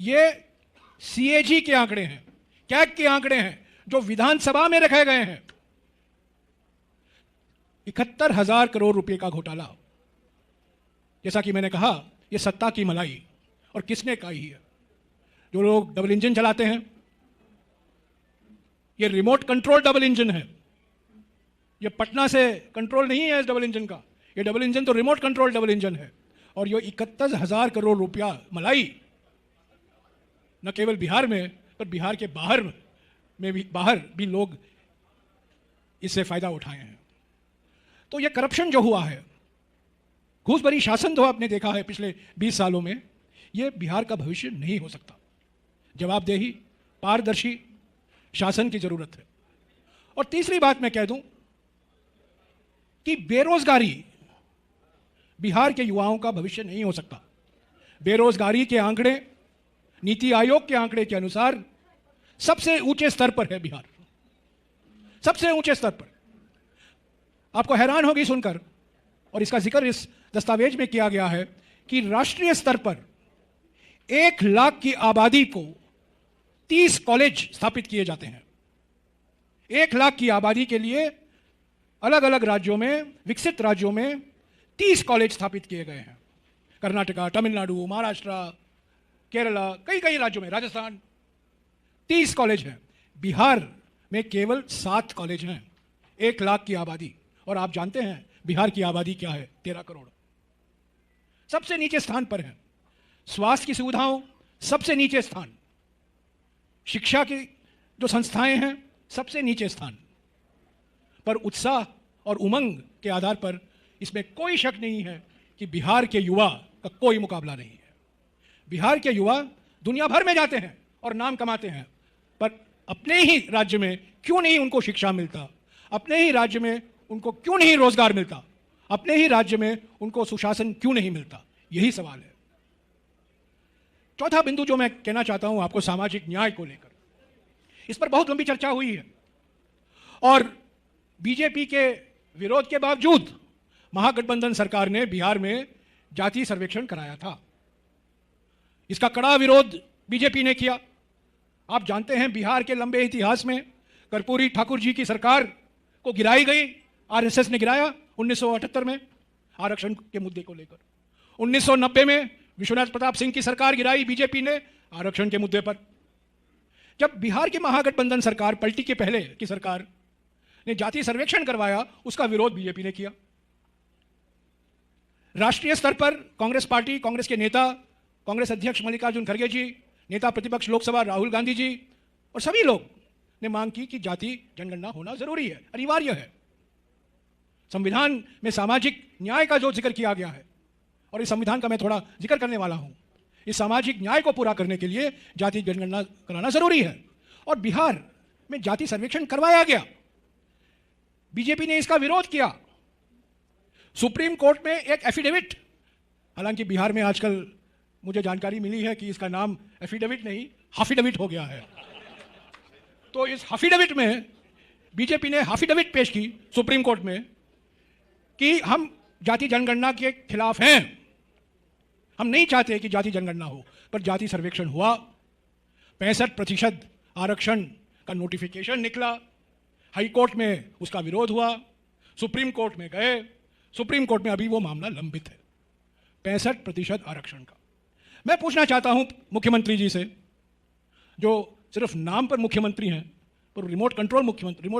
ये सीएजी के आंकड़े हैं, कैग के आंकड़े हैं जो विधानसभा में रखे गए हैं। 71,000 करोड़ रुपए का घोटाला। जैसा कि मैंने कहा, यह सत्ता की मलाई और किसने कही है? जो लोग डबल इंजन चलाते हैं, यह रिमोट कंट्रोल डबल इंजन है। यह पटना से कंट्रोल नहीं है इस डबल इंजन का, यह डबल इंजन तो रिमोट कंट्रोल डबल इंजन है। और यह 71,000 करोड़ रुपया मलाई न केवल बिहार में पर बिहार के बाहर भी लोग इससे फायदा उठाए हैं। तो यह करप्शन जो हुआ है, घूसभरी शासन जो आपने देखा है पिछले 20 सालों में, यह बिहार का भविष्य नहीं हो सकता। जवाबदेही, पारदर्शी शासन की जरूरत है। और तीसरी बात मैं कह दूं कि बेरोजगारी बिहार के युवाओं का भविष्य नहीं हो सकता। बेरोजगारी के आंकड़े नीति आयोग के आंकड़े के अनुसार सबसे ऊंचे स्तर पर है बिहार, सबसे ऊंचे स्तर पर। आपको हैरान होगी सुनकर, और इसका जिक्र इस दस्तावेज में किया गया है कि राष्ट्रीय स्तर पर 1 लाख की आबादी को 30 कॉलेज स्थापित किए जाते हैं। 1 लाख की आबादी के लिए अलग अलग राज्यों में, विकसित राज्यों में 30 कॉलेज स्थापित किए गए हैं। कर्नाटका, तमिलनाडु, महाराष्ट्र, केरला, कई राज्यों में, राजस्थान, 30 कॉलेज हैं। बिहार में केवल 7 कॉलेज हैं, 1 लाख की आबादी। और आप जानते हैं बिहार की आबादी क्या है? 13 करोड़। सबसे नीचे स्थान पर है। स्वास्थ्य की सुविधाओं सबसे नीचे स्थान, शिक्षा की जो संस्थाएं हैं सबसे नीचे स्थान पर। उत्साह और उमंग के आधार पर इसमें कोई शक नहीं है कि बिहार के युवा का कोई मुकाबला नहीं है। बिहार के युवा दुनिया भर में जाते हैं और नाम कमाते हैं, पर अपने ही राज्य में क्यों नहीं उनको शिक्षा मिलता? अपने ही राज्य में उनको क्यों नहीं रोजगार मिलता? अपने ही राज्य में उनको सुशासन क्यों नहीं मिलता? यही सवाल है। चौथा बिंदु जो मैं कहना चाहता हूं आपको, सामाजिक न्याय को लेकर, इस पर बहुत लंबी चर्चा हुई है और बीजेपी के विरोध के बावजूद महागठबंधन सरकार ने बिहार में जाति सर्वेक्षण कराया था। इसका कड़ा विरोध बीजेपी ने किया। आप जानते हैं बिहार के लंबे इतिहास में कर्पूरी ठाकुर जी की सरकार को गिराई गई, आरएसएस ने गिराया 1978 में आरक्षण के मुद्दे को लेकर। 1990 में विश्वनाथ प्रताप सिंह की सरकार गिराई बीजेपी ने आरक्षण के मुद्दे पर। जब बिहार की महागठबंधन सरकार, पलटी के पहले की सरकार ने जाति सर्वेक्षण करवाया, उसका विरोध बीजेपी ने किया। राष्ट्रीय स्तर पर कांग्रेस पार्टी, कांग्रेस के नेता, कांग्रेस अध्यक्ष मल्लिकार्जुन खड़गे जी, नेता प्रतिपक्ष लोकसभा राहुल गांधी जी और सभी लोग ने मांग की कि जाति जनगणना होना जरूरी है, अनिवार्य है। संविधान में सामाजिक न्याय का जो जिक्र किया गया है, और इस संविधान का मैं थोड़ा जिक्र करने वाला हूं, इस सामाजिक न्याय को पूरा करने के लिए जाति जनगणना कराना जरूरी है। और बिहार में जाति सर्वेक्षण करवाया गया, बीजेपी ने इसका विरोध किया। सुप्रीम कोर्ट में एक एफिडेविट, हालांकि बिहार में आजकल मुझे जानकारी मिली है कि इसका नाम एफिडेविट नहीं हाफिडेविट हो गया है, तो इस हाफिडेविट में बीजेपी ने हाफिडेविट पेश की सुप्रीम कोर्ट में कि हम जाति जनगणना के खिलाफ हैं, हम नहीं चाहते कि जाति जनगणना हो। पर जाति सर्वेक्षण हुआ, 65% आरक्षण का नोटिफिकेशन निकला, हाई कोर्ट में उसका विरोध हुआ, सुप्रीम कोर्ट में गए, सुप्रीम कोर्ट में अभी वो मामला लंबित है 65% आरक्षण का। मैं पूछना चाहता हूं मुख्यमंत्री जी से, जो सिर्फ नाम पर मुख्यमंत्री हैं पर रिमोट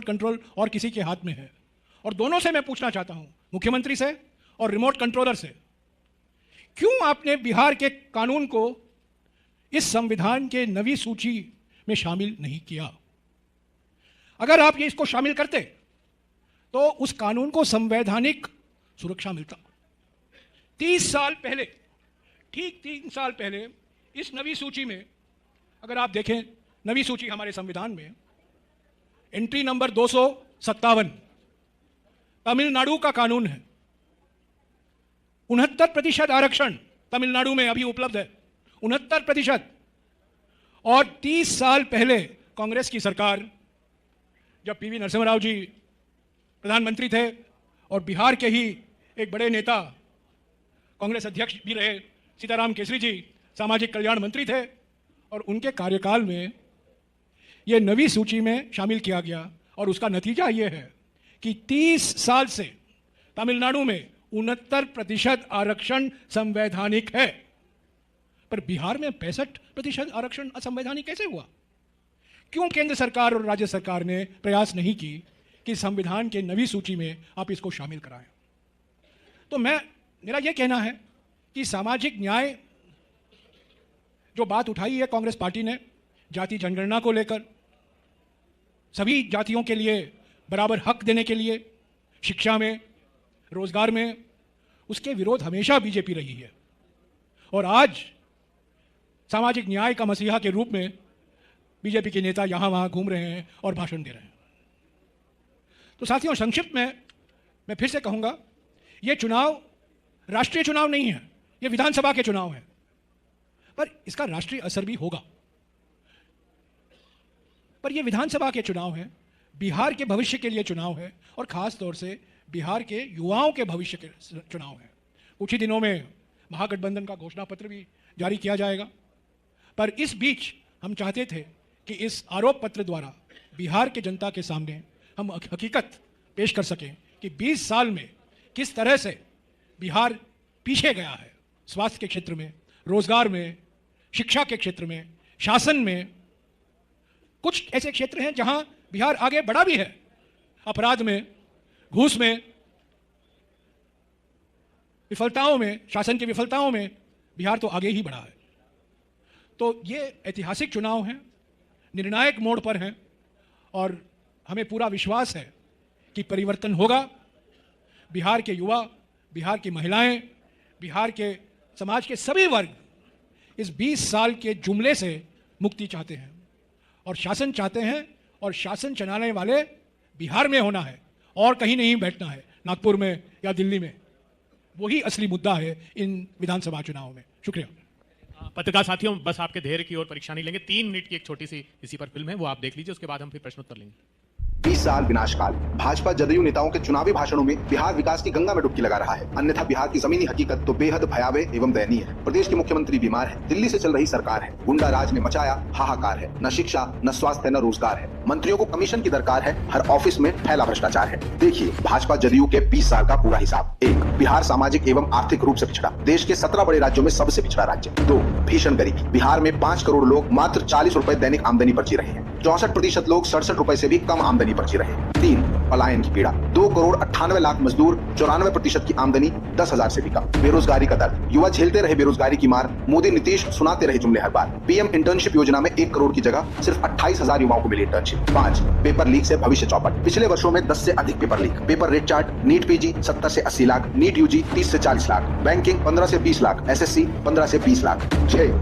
कंट्रोल और किसी के हाथ में है, और दोनों से मैं पूछना चाहता हूं, मुख्यमंत्री से और रिमोट कंट्रोलर से, क्यों आपने बिहार के कानून को इस संविधान के नवी सूची में शामिल नहीं किया? अगर आप ये इसको शामिल करते तो उस कानून को संवैधानिक सुरक्षा मिलता। 30 साल पहले ठीक 3 साल पहले इस नवी सूची में, अगर आप देखें नवी सूची हमारे संविधान में, एंट्री नंबर 257 तमिलनाडु का कानून है। 69% आरक्षण तमिलनाडु में अभी उपलब्ध है, 69%। और 30 साल पहले कांग्रेस की सरकार, जब पीवी नरसिम्हा राव जी प्रधानमंत्री थे और बिहार के ही एक बड़े नेता, कांग्रेस अध्यक्ष भी रहे, सीताराम केसरी जी सामाजिक कल्याण मंत्री थे, और उनके कार्यकाल में यह नवी सूची में शामिल किया गया। और उसका नतीजा यह है कि 30 साल से तमिलनाडु में 69% आरक्षण संवैधानिक है, पर बिहार में 65% आरक्षण असंवैधानिक कैसे हुआ? क्यों केंद्र सरकार और राज्य सरकार ने प्रयास नहीं की कि संविधान के नवी सूची में आप इसको शामिल कराएं? तो मेरा यह कहना है कि सामाजिक न्याय जो बात उठाई है कांग्रेस पार्टी ने जाति जनगणना को लेकर, सभी जातियों के लिए बराबर हक देने के लिए, शिक्षा में, रोजगार में, उसके विरोध हमेशा बीजेपी रही है। और आज सामाजिक न्याय का मसीहा के रूप में बीजेपी के नेता यहां वहां घूम रहे हैं और भाषण दे रहे हैं। तो साथियों, संक्षिप्त में मैं फिर से कहूंगा, यह चुनाव राष्ट्रीय चुनाव नहीं है, यह विधानसभा के चुनाव है, पर इसका राष्ट्रीय असर भी होगा। पर यह विधानसभा के चुनाव है, बिहार के भविष्य के लिए चुनाव है, और खास तौर से बिहार के युवाओं के भविष्य के चुनाव है। कुछ ही दिनों में महागठबंधन का घोषणा पत्र भी जारी किया जाएगा, पर इस बीच हम चाहते थे कि इस आरोप पत्र द्वारा बिहार के जनता के सामने हम हकीकत पेश कर सकें कि 20 साल में किस तरह से बिहार पीछे गया है, स्वास्थ्य के क्षेत्र में, रोजगार में, शिक्षा के क्षेत्र में, शासन में। कुछ ऐसे क्षेत्र हैं जहां बिहार आगे बढ़ा भी है, अपराध में, घूस में, विफलताओं में, शासन की विफलताओं में बिहार तो आगे ही बढ़ा है। तो ये ऐतिहासिक चुनाव हैं, निर्णायक मोड़ पर हैं, और हमें पूरा विश्वास है कि परिवर्तन होगा। बिहार के युवा, बिहार की महिलाएं, बिहार के समाज के सभी वर्ग इस 20 साल के जुमले से मुक्ति चाहते हैं और शासन चाहते हैं, और शासन चलाने वाले बिहार में होना है और कहीं नहीं बैठना है, नागपुर में या दिल्ली में। वही असली मुद्दा है इन विधानसभा चुनाव में। शुक्रिया। पत्रकार साथियों, बस आपके धैर्य की ओर परीक्षा नहीं लेंगे। 3 मिनट की एक छोटी सी इसी पर फिल्म है, वो आप देख लीजिए, उसके बाद हम फिर प्रश्नोत्तर लेंगे। 20 साल विनाशकाल। भाजपा जदयू नेताओं के चुनावी भाषणों में बिहार विकास की गंगा में डुबकी लगा रहा है, अन्यथा बिहार की जमीनी हकीकत तो बेहद भयावह एवं दयनीय है। प्रदेश के मुख्यमंत्री बीमार है, दिल्ली से चल रही सरकार है, गुंडा राज ने मचाया हाहाकार है, न शिक्षा, न स्वास्थ्य, न रोजगार है, मंत्रियों को कमीशन की दरकार है, हर ऑफिस में फैला भ्रष्टाचार है। देखिए भाजपा जदयू के 20 साल का पूरा हिसाब। 1, बिहार सामाजिक एवं आर्थिक रूप से पिछड़ा, देश के 17 बड़े राज्यों में सबसे पिछड़ा राज्य। 2, भीषण गरीबी, बिहार में 5 करोड़ लोग मात्र 40 रुपए दैनिक आमदनी पर जी रहे हैं, 64% लोग 67 रुपए से भी कम आमदनी पर जी रहे हैं। 3, पलायन की पीड़ा, 2 करोड़ 98 लाख मजदूर, 94% की आमदनी, 10,000 से भी कम। बेरोजगारी का दर्द, युवा झेलते रहे बेरोजगारी की मार, मोदी नीतीश सुनाते रहे जुमले हर बार। पीएम इंटर्नशिप योजना में 1 करोड़ की जगह सिर्फ 28,000 युवाओं को मिली इंटर्नशिप। 5, पेपर लीक से भविष्य चौपट, पिछले वर्षों में 10 से अधिक paper leak. Paper rate chart, NEET PG 70 से 80 लाख, नीट यूजी 30 से 40 लाख, बैंकिंग 15 से 20 लाख, एसएससी 15 से 20 लाख। 6,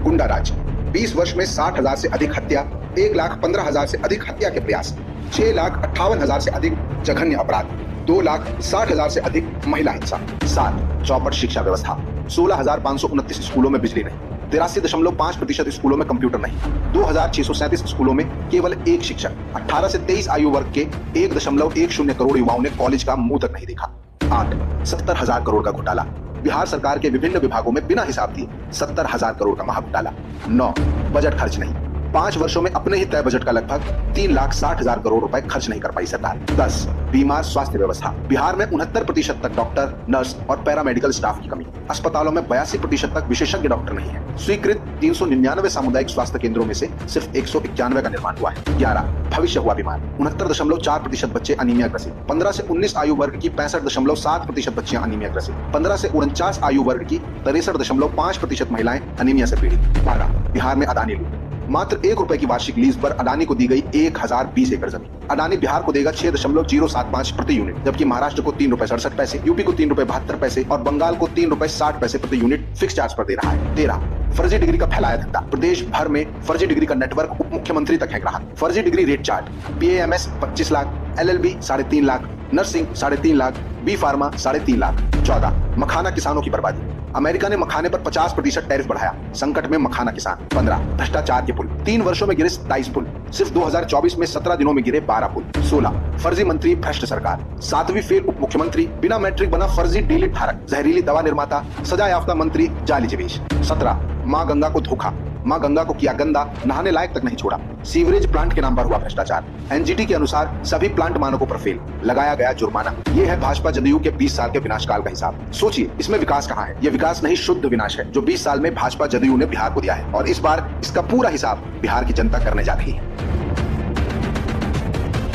गुंडा राज, 20 वर्ष में 60,000 से अधिक हत्या, 1,15,000 से अधिक हत्या के प्रयास, 6,58,000 से अधिक जघन्य अपराध, 2,60,000 से अधिक महिला हिंसा। 7, चौपट शिक्षा व्यवस्था, 16,529 स्कूलों में बिजली नहीं, 83.5% स्कूलों में कंप्यूटर नहीं, 2,637 स्कूलों में केवल 1 शिक्षक, 18 से 23 आयु वर्ग के 1.10 करोड़ युवाओं ने कॉलेज का मुंह तक नहीं देखा। 8, 70,000 करोड़ का घोटाला, बिहार सरकार के विभिन्न विभागों में बिना हिसाब दिए 70,000 करोड़ का महाघोटाला। 9, बजट खर्च नहीं, 5 वर्षों में अपने ही तय बजट का लगभग 3,60,000 करोड़ रुपए खर्च नहीं कर पाई सरकार। 10, बीमार स्वास्थ्य व्यवस्था, बिहार में 69% तक डॉक्टर, नर्स और पैरामेडिकल स्टाफ की कमी, अस्पतालों में 82% तक विशेषज्ञ डॉक्टर नहीं है, स्वीकृत 399 सामुदायिक स्वास्थ्य केंद्रों में से सिर्फ 191 का निर्माण हुआ है। 11, भविष्य हुआ बीमार, 69.4% बच्चे अनीमिया ग्रसित, 15 से 19 आयु वर्ग की 65.7% बच्चियां अनीमिया ग्रसित, 15 से 49 आयु वर्ग की 63.5% महिलाएं अनीमिया से पीड़ित। 12, बिहार में अदानी लूट, मात्र 1 रुपए की वार्षिक लीज पर अडानी को दी गई 1020 एकड़ जमीन। अडानी बिहार को देगा 6.075 प्रति यूनिट, जबकि महाराष्ट्र को 3 रुपए 67 पैसे, यूपी को 3 रुपए 72 पैसे और बंगाल को 3 रुपए 60 पैसे प्रति यूनिट फिक्स चार्ज पर दे रहा है। 13, फर्जी डिग्री का फैलाया धंधा। प्रदेश भर में फर्जी डिग्री का नेटवर्क उप मुख्यमंत्री तक है ग्राहक। फर्जी degree rate chart, BAMS 25 lakh, LLB 3.5 lakh, nursing 3.5 lakh, B pharma 3.5 lakh. 14, मखाना किसानों की बर्बादी। अमेरिका ने मखाने पर 50% टैरिफ बढ़ाया, संकट में मखाना किसान। 15, भ्रष्टाचार के पुल। 3 वर्षों में गिरे 27 पुल, सिर्फ 2024 में 17 दिनों में गिरे 12 पुल। 16, फर्जी मंत्री भ्रष्ट सरकार। 7वीं फेल उप मुख्यमंत्री, बिना मैट्रिक बना फर्जी डीलिट धारक, जहरीली दवा निर्माता, सजा याफ्ता मंत्री, जाली निवेश। 17, मां गंगा को धोखा। मां गंगा को किया गंदा, नहाने लायक तक नहीं छोड़ा। सीवरेज प्लांट के नाम पर हुआ भ्रष्टाचार। NGT के अनुसार सभी प्लांट मानकों पर फेल, लगाया गया जुर्माना। ये है भाजपा जदयू के 20 साल के विनाशकाल का हिसाब। सोचिए, इसमें विकास कहाँ है? ये विकास नहीं, शुद्ध विनाश है, जो 20 साल में भाजपा जदयू ने बिहार को दिया है, और इस बार इसका पूरा हिसाब बिहार की जनता करने जा रही है।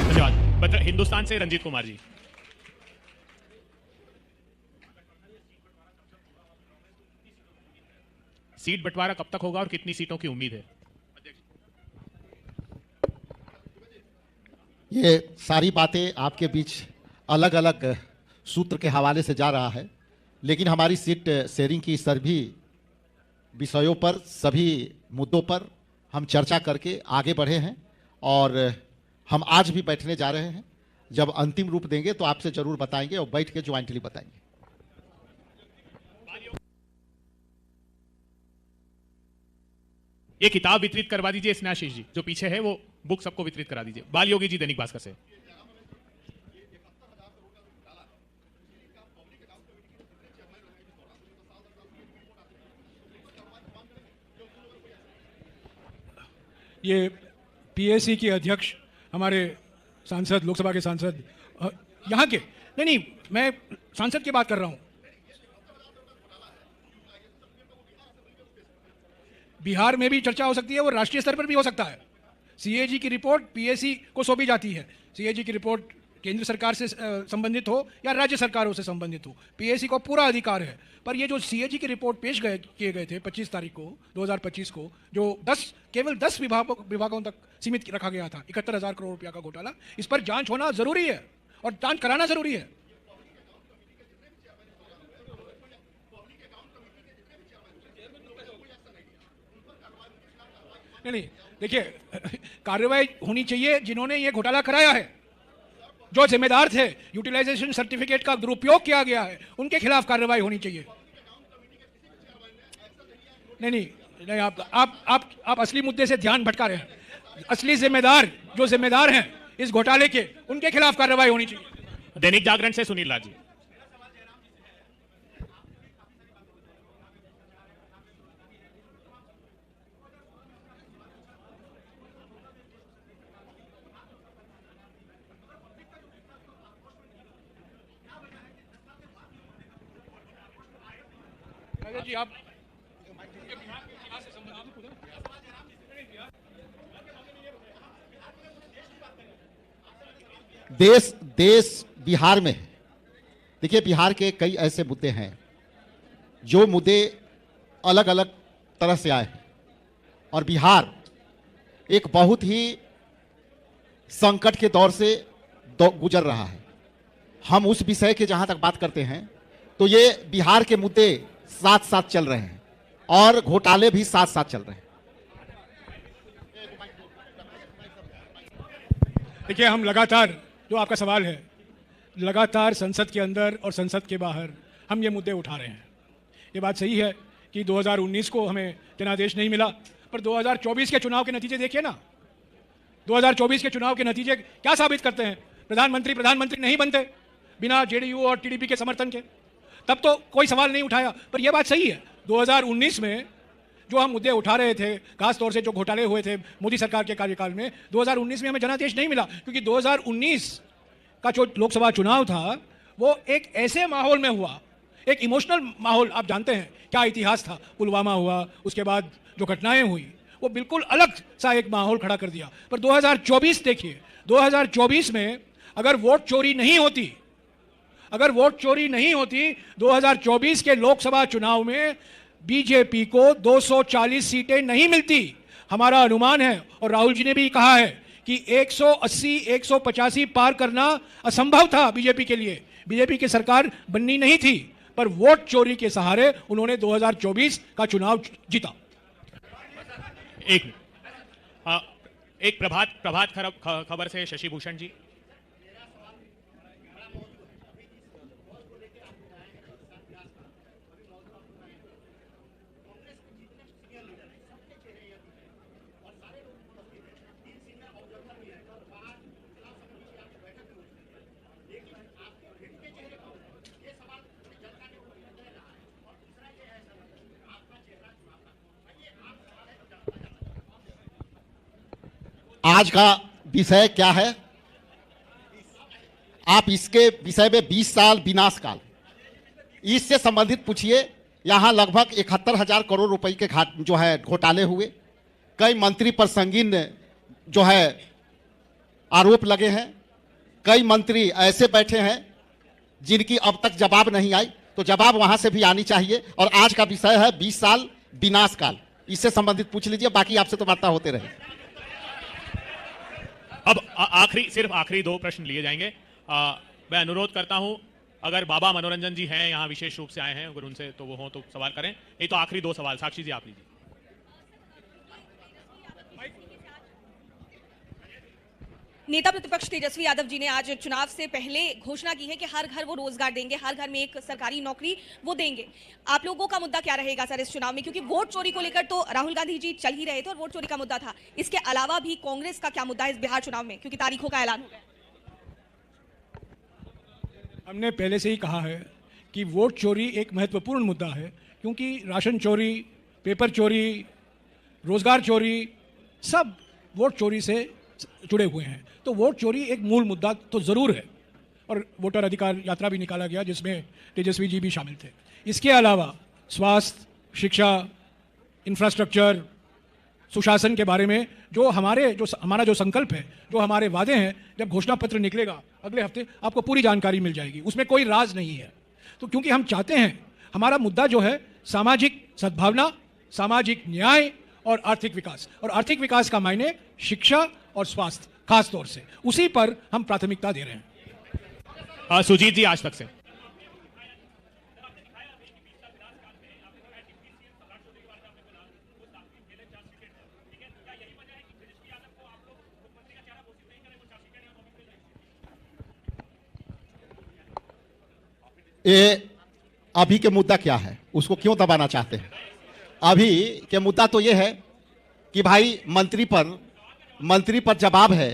धन्यवाद। हिंदुस्तान से रंजीत कुमार जी। सीट बंटवारा कब तक होगा और कितनी सीटों की उम्मीद है? ये सारी बातें आपके बीच अलग अलग सूत्र के हवाले से जा रहा है, लेकिन हमारी सीट शेयरिंग की सभी विषयों पर, सभी मुद्दों पर हम चर्चा करके आगे बढ़े हैं, और हम आज भी बैठने जा रहे हैं। जब अंतिम रूप देंगे तो आपसे जरूर बताएंगे और बैठ के ज्वाइंटली बताएंगे। ये किताब वितरित करवा दीजिए स्नेहाशीष जी, जो पीछे है वो बुक सबको वितरित करा दीजिए। बाल योगी जी, दैनिक भास्कर से। ये PAC के अध्यक्ष, हमारे सांसद, लोकसभा के सांसद, यहाँ के नहीं, मैं सांसद की बात कर रहा हूँ। बिहार में भी चर्चा हो सकती है, वो राष्ट्रीय स्तर पर भी हो सकता है। CAG की रिपोर्ट PAC को सौंपी जाती है। CAG की रिपोर्ट केंद्र सरकार से संबंधित हो या राज्य सरकारों से संबंधित हो, PAC को पूरा अधिकार है। पर ये जो CAG की रिपोर्ट पेश किए गए थे 25 तारीख को 2025 को, जो केवल 10 विभागों तक सीमित रखा गया था, 71,000 करोड़ रुपया का घोटाला, इस पर जांच होना जरूरी है और जांच कराना जरूरी है। नहीं, देखिए, कार्रवाई होनी चाहिए जिन्होंने ये घोटाला कराया है, जो जिम्मेदार थे। यूटिलाइजेशन सर्टिफिकेट का दुरुपयोग किया गया है, उनके खिलाफ कार्रवाई होनी चाहिए। नहीं, आप असली मुद्दे से ध्यान भटका रहे हैं। असली जिम्मेदार, जो जिम्मेदार हैं इस घोटाले के, उनके खिलाफ कार्रवाई होनी चाहिए। दैनिक जागरण से सुनील लाल जी। जी, आप देश बिहार में, देखिए, बिहार के कई ऐसे मुद्दे हैं जो मुद्दे अलग अलग तरह से आए हैं, और बिहार एक बहुत ही संकट के दौर से गुजर रहा है। हम उस विषय के जहां तक बात करते हैं तो ये बिहार के मुद्दे साथ साथ चल रहे हैं और घोटाले भी साथ साथ चल रहे हैं। देखिए, हम लगातार, जो आपका सवाल है, लगातार संसद के अंदर और संसद के बाहर हम ये मुद्दे उठा रहे हैं। ये बात सही है कि 2019 को हमें जनादेश नहीं मिला, पर 2024 के चुनाव के नतीजे देखिए ना। 2024 के चुनाव के नतीजे क्या साबित करते हैं? प्रधानमंत्री नहीं बनते बिना JDU और TDP के समर्थन के, तब तो कोई सवाल नहीं उठाया। पर यह बात सही है, 2019 में जो हम मुद्दे उठा रहे थे, खास तौर से जो घोटाले हुए थे मोदी सरकार के कार्यकाल में, 2019 में हमें जनादेश नहीं मिला, क्योंकि 2019 का जो लोकसभा चुनाव था वो एक ऐसे माहौल में हुआ, एक इमोशनल माहौल। आप जानते हैं क्या इतिहास था, पुलवामा हुआ, उसके बाद जो घटनाएं हुई, वो बिल्कुल अलग सा एक माहौल खड़ा कर दिया। पर 2024 देखिए, 2024 में अगर वोट चोरी नहीं होती, 2024 के लोकसभा चुनाव में बीजेपी को 240 सीटें नहीं मिलती। हमारा अनुमान है, और राहुल जी ने भी कहा है कि 180 185 पार करना असंभव था बीजेपी के लिए। बीजेपी की सरकार बननी नहीं थी, पर वोट चोरी के सहारे उन्होंने 2024 का चुनाव जीता। एक प्रभात खबर से शशि भूषण जी। आज का विषय क्या है? आप इसके विषय में 20 साल विनाश काल, इससे संबंधित पूछिए। यहां लगभग 71,000 करोड़ रुपए के जो है घोटाले हुए। कई मंत्री पर संगीन जो है आरोप लगे हैं। कई मंत्री ऐसे बैठे हैं जिनकी अब तक जवाब नहीं आई, तो जवाब वहां से भी आनी चाहिए। और आज का विषय है 20 साल विनाश काल, इससे संबंधित पूछ लीजिए। बाकी आपसे तो वार्ता होते रहे। अब सिर्फ आखिरी 2 प्रश्न लिए जाएंगे। मैं अनुरोध करता हूं, अगर बाबा मनोरंजन जी हैं यहां विशेष रूप से आए हैं, अगर उनसे तो वो हो तो सवाल करें, नहीं तो आखिरी 2 सवाल साक्षी जी आप लीजिए। नेता प्रतिपक्ष तेजस्वी यादव जी ने आज चुनाव से पहले घोषणा की है कि हर घर वो रोजगार देंगे, हर घर में एक सरकारी नौकरी वो देंगे। आप लोगों का मुद्दा क्या रहेगा सर इस चुनाव में? क्योंकि वोट चोरी को लेकर तो राहुल गांधी जी चल ही रहे थे और वोट चोरी का मुद्दा था। इसके अलावा भी कांग्रेस का क्या मुद्दा है इस बिहार चुनाव में, क्योंकि तारीखों का ऐलान हो गया? हमने पहले से ही कहा है कि वोट चोरी एक महत्वपूर्ण मुद्दा है, क्योंकि राशन चोरी, पेपर चोरी, रोजगार चोरी सब वोट चोरी से जुड़े हुए हैं। तो वोट चोरी एक मूल मुद्दा तो जरूर है, और वोटर अधिकार यात्रा भी निकाला गया जिसमें तेजस्वी जी भी शामिल थे। इसके अलावा स्वास्थ्य, शिक्षा, इंफ्रास्ट्रक्चर, सुशासन के बारे में हमारा जो संकल्प है, जो हमारे वादे हैं, जब घोषणा पत्र निकलेगा अगले हफ्ते आपको पूरी जानकारी मिल जाएगी। उसमें कोई राज नहीं है। तो क्योंकि हम चाहते हैं, हमारा मुद्दा जो है सामाजिक सद्भावना, सामाजिक न्याय और आर्थिक विकास, और आर्थिक विकास का मायने शिक्षा और स्वास्थ्य खास तौर से, उसी पर हम प्राथमिकता दे रहे हैं। सुजीत जी आज तक से। ये अभी के मुद्दा क्या है, उसको क्यों दबाना चाहते हैं? अभी के मुद्दा तो ये है कि भाई मंत्री पर जवाब है,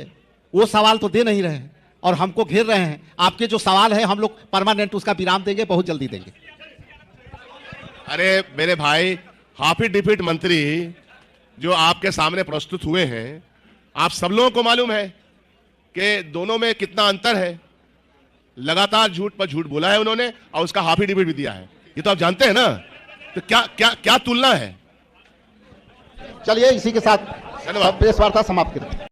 वो सवाल तो दे नहीं रहे हैं और हमको घेर रहे हैं। आपके जो सवाल है हम लोग परमानेंट उसका विराम देंगे, बहुत जल्दी देंगे। अरे मेरे भाई, हाफी डिफिट मंत्री जो आपके सामने प्रस्तुत हुए हैं, आप सब लोगों को मालूम है कि दोनों में कितना अंतर है। लगातार झूठ पर झूठ बोला है उन्होंने और उसका हाफी डिफिट भी दिया है, ये तो आप जानते हैं ना। तो क्या तुलना है? चलिए इसी के साथ प्रेस वार्ता समाप्त करें।